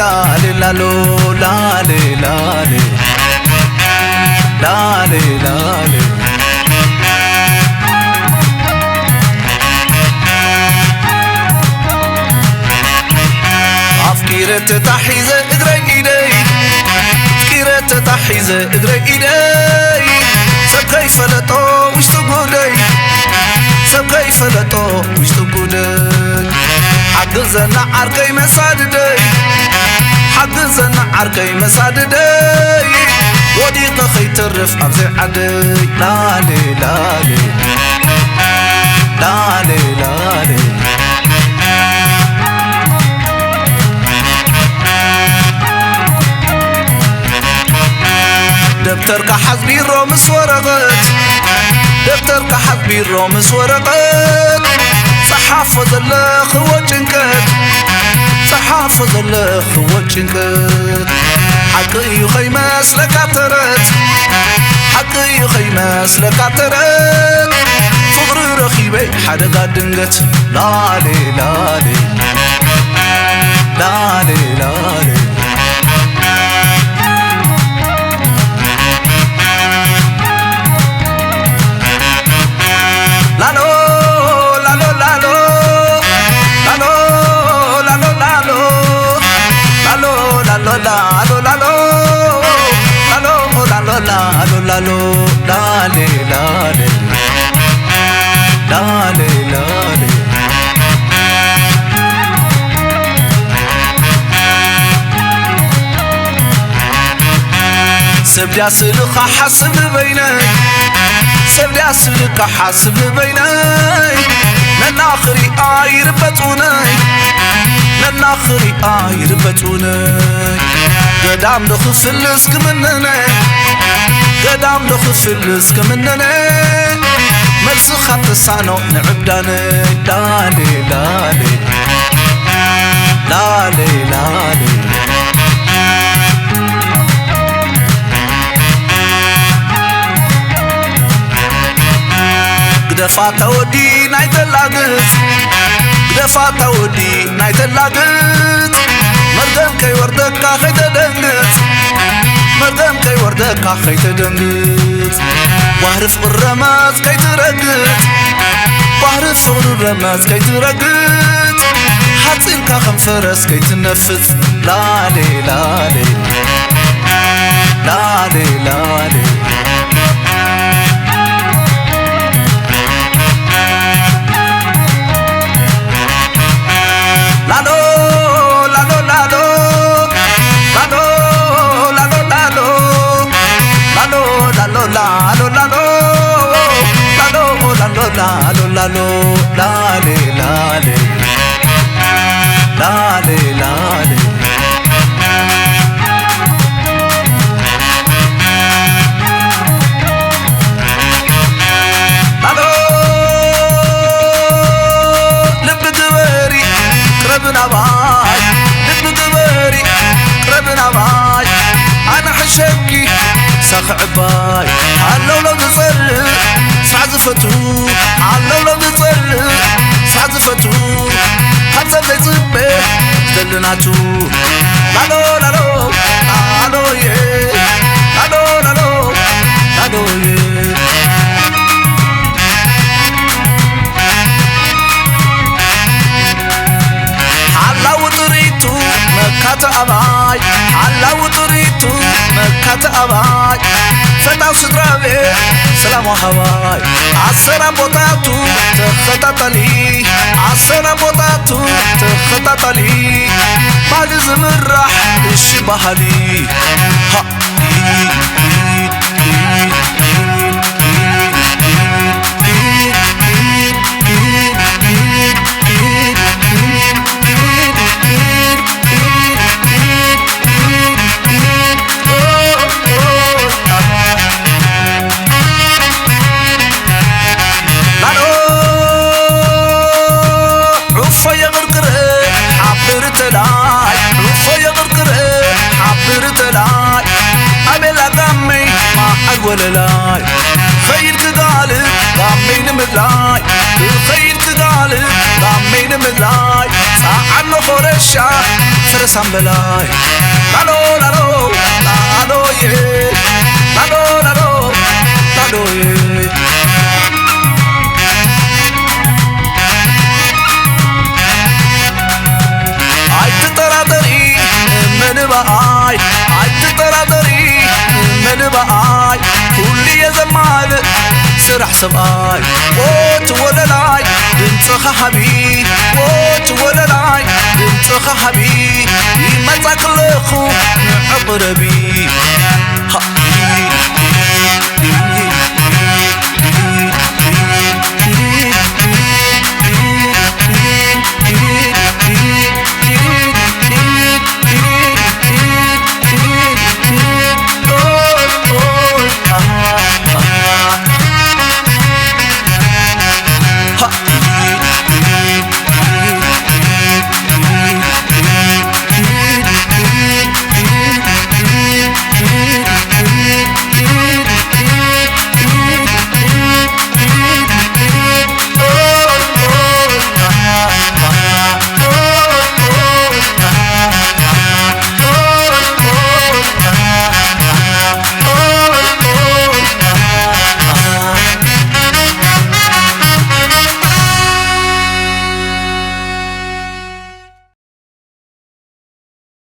لالي لالو لالي لالي لالي لالي أفكيرت تحيزة إدري إيدي أفكيرت تحيزة إدري إيدي سب كيف لطو وش تقولي سب كيف لطو وش تقولي حقزنا عركي مساددي حقزنا عركي مساددي وديق خي ترف أبزي عدي لالي لالي لالي لالي دفتر كحزبي رومس ورقت دفتر كحزبي رومس ورقت صحافة الله وجنكت صحافة الله وجنكت حقي خيماس لك اعترت حقي خيماس لك اعترت فغري رخيبي حدا قادنقت لالي لالي لالي لالي لالو لالو لالو لالو لالو لالو لالو لالو لالو لالو لالو لالو لالو لالي لالي لالي لالي سبدي أسلك حسب بيني سبدي أسلك حسب بيني من آخري آير بتوني من آخري آير بتوني قدام دخف الاسك منني قدام دخف الاسك منني ملس خط سانو نعبداني لالي لالي لالي لالي قدفات ودي نايت اللاقت قدفات ودي نايت اللاقت مردم كي وردك اخي تدنقت مردم كي وردك اخي تدنقت واعرف الرماز كي ترقت واعرف الرماز كي ترقت حاطين كاخم فرس كي تنفس لالي لالي لالي لالي لالو لالو لالو لالو لالو لالو لالو لالو لالو لالو لالو لالو لالو لالي لالي لالي لالي ربنا باي نبقى بري ربنا باي أنا حشكي ساخ عباي علو لو تصل سعزفتو علو لو تصل سعزفتو حتى تزبي دلناتو لالو لالو لالو يه لالو لالو لالو يه مكة أباي على وطريتو مكة أباي فتاو صدرابي سلام وحواي عالسلام بوطاتو تخططلي عالسلام بوطاتو تخططلي بعد زمرح الشبهلي ها وللاي خير تقالي ضامين مدلاي الخير تقالي ضامين مدلاي ساعة نخرشة فرس ሳምበላይ ላሎ ላሎ ላሎዬ ላሎ ላሎ ላሎዬ አይትጠራጠሪ ምን በአይ አይትጠራጠሪ ምን በአይ ሁሉ የዘማል ስራሕ ሰብኣይ ሞት ወለላይ ድምፅኻ ሃቢ ሞት ወለላይ ድምፅኻ ሃቢ ይመፃ ክለኹ ንዕቕረቢ